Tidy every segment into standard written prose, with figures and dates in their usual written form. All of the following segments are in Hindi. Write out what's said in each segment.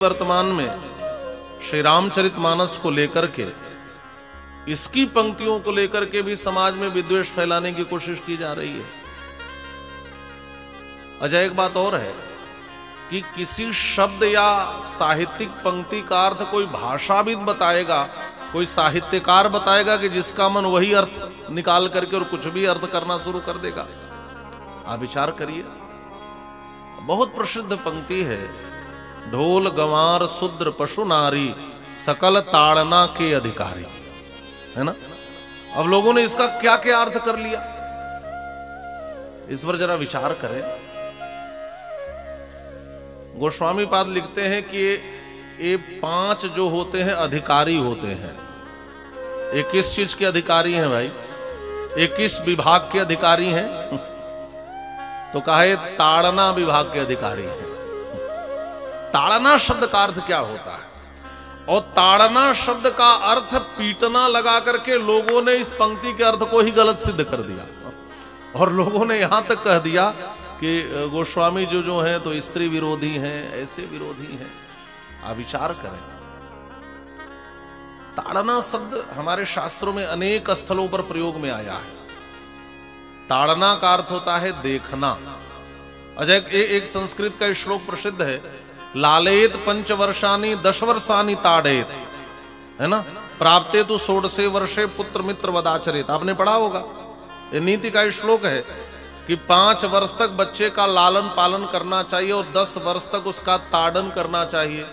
वर्तमान में श्री रामचरितमानस को लेकर के, इसकी पंक्तियों को लेकर के भी समाज में विद्वेष फैलाने की कोशिश की जा रही है। अच्छा, एक बात और है कि किसी शब्द या साहित्यिक पंक्ति का अर्थ कोई भाषाविद बताएगा, कोई साहित्यकार बताएगा कि जिसका मन वही अर्थ निकाल करके और कुछ भी अर्थ करना शुरू कर देगा। आप विचार करिए, बहुत प्रसिद्ध पंक्ति है, ढोल गंवार शूद्र पशु नारी सकल ताड़ना के अधिकारी, है ना। अब लोगों ने इसका क्या क्या अर्थ कर लिया, इस पर जरा विचार करें। गोस्वामी पाद लिखते हैं कि ये 5 जो होते हैं अधिकारी होते हैं। ये किस चीज के अधिकारी हैं भाई? ये किस विभाग के अधिकारी हैं? तो कहा है ताड़ना विभाग के अधिकारी हैं। ताड़ना शब्द का अर्थ क्या होता है? और ताड़ना शब्द का अर्थ पीटना लगा करके लोगों ने इस पंक्ति के अर्थ को ही गलत सिद्ध कर दिया, और लोगों ने यहां तक कह दिया कि गोस्वामी जो हैं तो स्त्री विरोधी हैं, ऐसे विरोधी हैं। आप विचार करें, ताड़ना शब्द हमारे शास्त्रों में अनेक स्थलों पर प्रयोग में आया है। ताड़ना का अर्थ होता है देखना। अजय एक संस्कृत का श्लोक प्रसिद्ध है, लालेत 5 वर्षानि 10 वर्षानि ताड़ेत, है ना, प्राप्ते तो 16 वर्षे पुत्र मित्र वदाचरित। आपने पढ़ा होगा, ये नीति का श्लोक है कि 5 वर्ष तक बच्चे का लालन पालन करना चाहिए और 10 वर्ष तक उसका ताड़न करना चाहिए।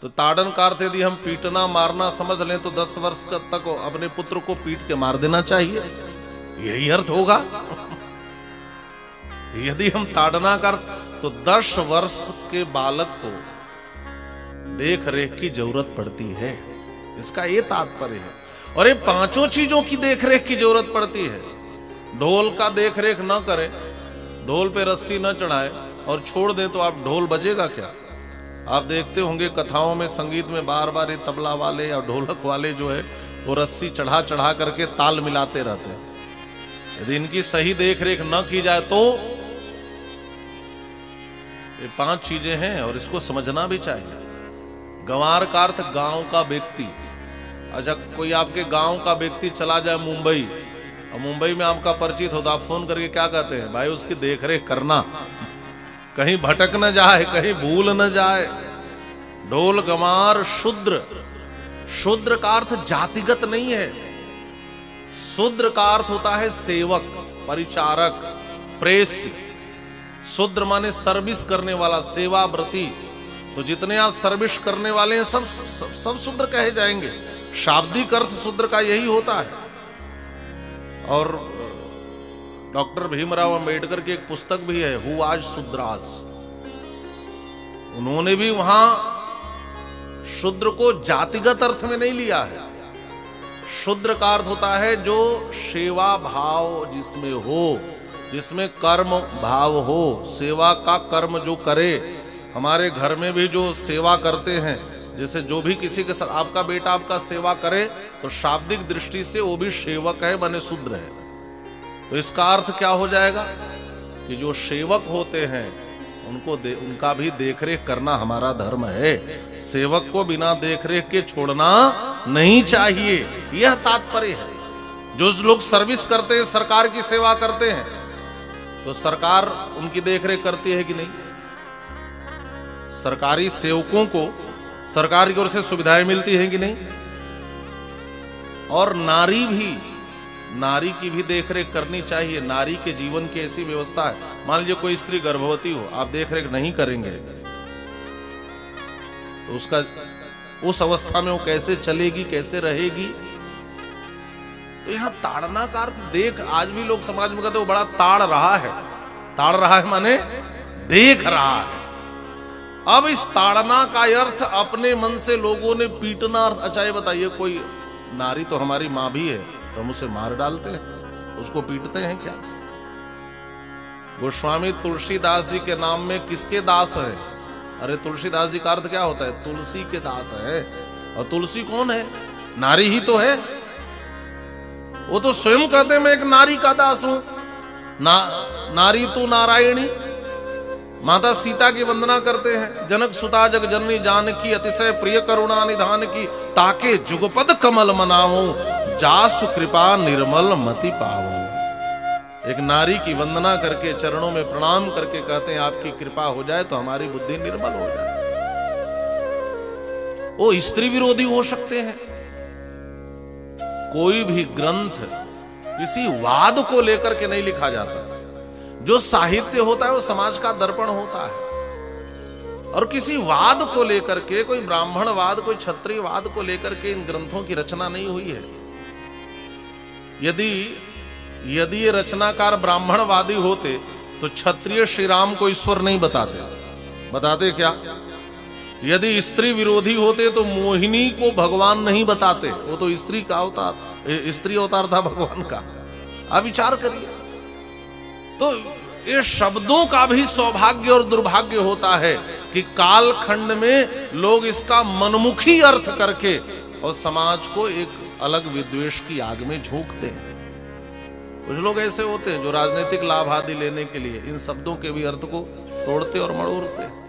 तो ताड़न का अर्थ यदि हम पीटना मारना समझ लें तो 10 वर्ष तक अपने पुत्र को पीट के मार देना चाहिए, यही अर्थ होगा। यदि हम ताड़ना कर तो 10 वर्ष के बालक को देख रेख की जरूरत पड़ती है, इसका ये तात्पर्य है। और ये 5 चीजों की देख रेख की जरूरत पड़ती है। ढोल का देख रेख न करें, ढोल पे रस्सी न चढ़ाए और छोड़ दें तो आप ढोल बजेगा क्या? आप देखते होंगे कथाओं में, संगीत में बार बार ये तबला वाले या ढोलक वाले जो है वो रस्सी चढ़ा चढ़ा करके ताल मिलाते रहते हैं। यदि इनकी सही देख रेख न की जाए तो ये 5 चीजें हैं और इसको समझना भी चाहिए। गंवार का अर्थ गांव का व्यक्ति। अच्छा, कोई आपके गांव का व्यक्ति चला जाए मुंबई, और मुंबई में आपका परिचित हो तो आप फोन करके क्या कहते हैं? भाई उसकी देखरेख करना, कहीं भटक न जाए, कहीं भूल न जाए। ढोल गंवार शूद्र, शूद्र का अर्थ जातिगत नहीं है। शूद्र का अर्थ होता है सेवक, परिचारक, प्रेस्य। शूद्र माने सर्विस करने वाला, सेवाव्रती। तो जितने आज सर्विस करने वाले हैं सब शूद्र कहे जाएंगे। शाब्दिक अर्थ शूद्र का यही होता है। और डॉक्टर भीमराव अंबेडकर की एक पुस्तक भी है, हु आज शूद्रास। उन्होंने भी वहां शूद्र को जातिगत अर्थ में नहीं लिया है। शूद्र का अर्थ होता है जो सेवा भाव जिसमें हो, जिसमें कर्म भाव हो, सेवा का कर्म जो करे। हमारे घर में भी जो सेवा करते हैं, जैसे जो भी किसी के साथ आपका बेटा आपका सेवा करे तो शाब्दिक दृष्टि से वो भी सेवक है, बने शूद्र है। तो इसका अर्थ क्या हो जाएगा कि जो सेवक होते हैं उनका भी देखरेख करना हमारा धर्म है। सेवक को बिना देखरेख के छोड़ना नहीं चाहिए, यह तात्पर्य है। जो लोग सर्विस करते हैं, सरकार की सेवा करते हैं, तो सरकार उनकी देखरेख करती है कि नहीं? सरकारी सेवकों को सरकार की ओर से सुविधाएं मिलती हैं कि नहीं? और नारी की भी देखरेख करनी चाहिए। नारी के जीवन की ऐसी व्यवस्था है, मान लीजिए कोई स्त्री गर्भवती हो, आप देखरेख नहीं करेंगे तो उसका उस अवस्था में वो कैसे चलेगी, कैसे रहेगी? तो यहां ताड़ना का अर्थ देख, आज भी लोग समाज में कहते हैं वो बड़ा ताड़ रहा है। ताड़ रहा है माने देख रहा है। अब इस ताड़ना का अर्थ अपने मन से लोगों ने पीटना। अच्छा, ये बताइए, कोई नारी तो हमारी मां भी है, तो हम उसे मार डालते हैं, उसको पीटते हैं क्या? गोस्वामी तुलसीदास जी के नाम में किसके दास है? अरे तुलसीदास जी का अर्थ क्या होता है? तुलसी के दास है। और तुलसी कौन है? नारी ही तो है। वो तो स्वयं कहते हैं मैं एक नारी का दास हूं। नारी तू नारायणी, माता सीता की वंदना करते हैं। जनक सुता जग जननी जानकी अतिशय प्रिय करुणा निधान की, ताके जुगपद कमल मनाऊं जासु कृपा निर्मल मति पाऊं। एक नारी की वंदना करके चरणों में प्रणाम करके कहते हैं आपकी कृपा हो जाए तो हमारी बुद्धि निर्मल हो जाए। वो स्त्री विरोधी हो सकते हैं। कोई भी ग्रंथ किसी वाद को लेकर के नहीं लिखा जाता। जो साहित्य होता है वो समाज का दर्पण होता है, और किसी वाद को लेकर के, कोई ब्राह्मणवाद कोई क्षत्रियवाद को लेकर के इन ग्रंथों की रचना नहीं हुई है। यदि ये रचनाकार ब्राह्मणवादी होते तो क्षत्रिय श्री राम को ईश्वर नहीं बताते क्या? यदि स्त्री विरोधी होते तो मोहिनी को भगवान नहीं बताते, वो तो स्त्री का अवतार, स्त्री अवतार था भगवान का। आप विचार करिए। तो ये शब्दों का भी सौभाग्य और दुर्भाग्य होता है कि कालखंड में लोग इसका मनमुखी अर्थ करके और समाज को एक अलग विद्वेष की आग में झोंकते हैं। कुछ लोग ऐसे होते हैं जो राजनीतिक लाभ आदि लेने के लिए इन शब्दों के भी अर्थ को तोड़ते और मड़ोड़ते हैं।